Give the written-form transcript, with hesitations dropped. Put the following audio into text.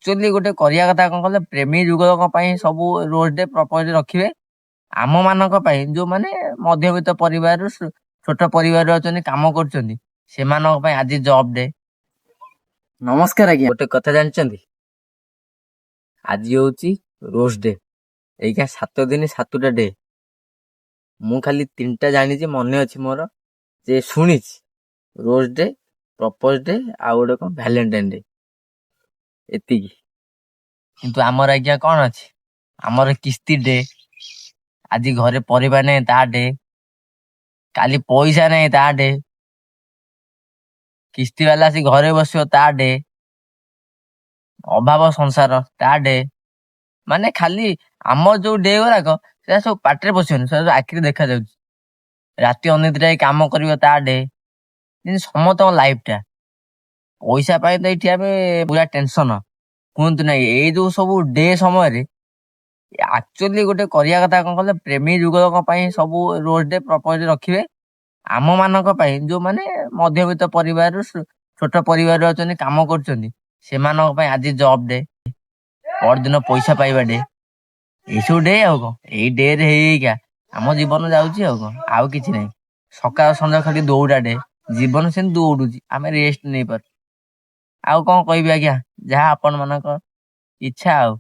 Actually ଗୋଟେ କରିବା କଥା କଣ କହିଲେ, ପ୍ରେମୀ ଯୁଗଳଙ୍କ ପାଇଁ ସବୁ ରୋଜ ଡେ ପ୍ରପୋଜ ରଖିବେ। ଆମ ମାନଙ୍କ ପାଇଁ ଯୋଉମାନେ ମଧ୍ୟବିତ୍ତ ପରିବାରରୁ ଛୋଟ ପରିବାରରୁ ଅଛନ୍ତି, କାମ କରୁଛନ୍ତି, ସେମାନଙ୍କ ପାଇଁ ଆଜି ଜବ୍ ଡେ। ନମସ୍କାର ଆଜ୍ଞା। ଗୋଟେ କଥା ଜାଣିଛନ୍ତି, ଆଜି ହଉଛି ରୋଜ ଡେ। ଏଇକା 7 ଦିନ 7ଟା ଡେ। ମୁଁ ଖାଲି 3ଟା ଜାଣିଛି, ମନେ ଅଛି ମୋର, ଯେ ଶୁଣିଛି ରୋଜ ଡେ, ପ୍ରପୋଜ ଡେ, ଆଉ ଗୋଟେ କଣ ଭ୍ୟାଲେଣ୍ଟାଇନ ଡେ, ଏତିକି। କିନ୍ତୁ ଆମର ଆଜ୍ଞା କଣ ଅଛି, ଆମର କିସ୍ତି ଡେ। ଆଜି ଘରେ ପରିବା ନାହିଁ ତା ଡେ, କାଲି ପଇସା ନାହିଁ ତା ଡେ, କିସ୍ତି ବାଲା ଆସି ଘରେ ବସିବ ତା ଡେ, ଅଭାବ ସଂସାର ତା ଡେ। ମାନେ ଖାଲି ଆମର ଯୋଉ ଡେ ଗୁଡାକ ସେଟା ସବୁ ପାଟିରେ ପଶିବନି, ସେଟା ସବୁ ଆଖିରେ ଦେଖାଯାଉଛି। ରାତି ଅନିଦ୍ରା ହେଇ କାମ କରିବ ତା ଡେ। କିନ୍ତୁ ସମସ୍ତଙ୍କ ଲାଇଫ ଟା ପଇସା ପାଇଁ ତ ଏଇଠି ଆମେ ପୁରା ଟେନସନ। କୁହନ୍ତୁ ନାଇଁ, ଏଇ ଯୋଉ ସବୁ ଡେ ସମୟରେ ଆକ୍ଚୁଆଲି ଗୋଟେ କରିବା କଥା କଣ କହିଲେ, ପ୍ରେମୀ ଯୁଗଳଙ୍କ ପାଇଁ ସବୁ ରୋଜ ଡେ ପ୍ରପୋଜ ରଖିବେ। ଆମ ମାନଙ୍କ ପାଇଁ ଯୋଉମାନେ ମଧ୍ୟବିତ୍ତ ପରିବାରରୁ ଛୋଟ ପରିବାରରୁ ଅଛନ୍ତି, କାମ କରୁଛନ୍ତି, ସେମାନଙ୍କ ପାଇଁ ଆଜି ଜବ୍ ଡେ। ପରଦିନ ପଇସା ପାଇବା ଡେ। ଏଇସବୁ ଡେ ଆଉ କଣ, ଏଇ ଡେ ରେ ହେଇକା ଆମ ଜୀବନ ଯାଉଛି ଆଉ କଣ, ଆଉ କିଛି ନାହିଁ। ସକାଳ ସନ୍ଧ୍ୟା ଖାଲି ଦୌଡା ଡେ। ଜୀବନ ସେମିତି ଦୌଡୁଛି, ଆମେ ରେଷ୍ଟ ନେଇପାରୁ। ଆଉ କଣ କହିବି ଆଜ୍ଞା, ଯାହା ଆପଣ ମାନଙ୍କ ଇଚ୍ଛା ଆଉ।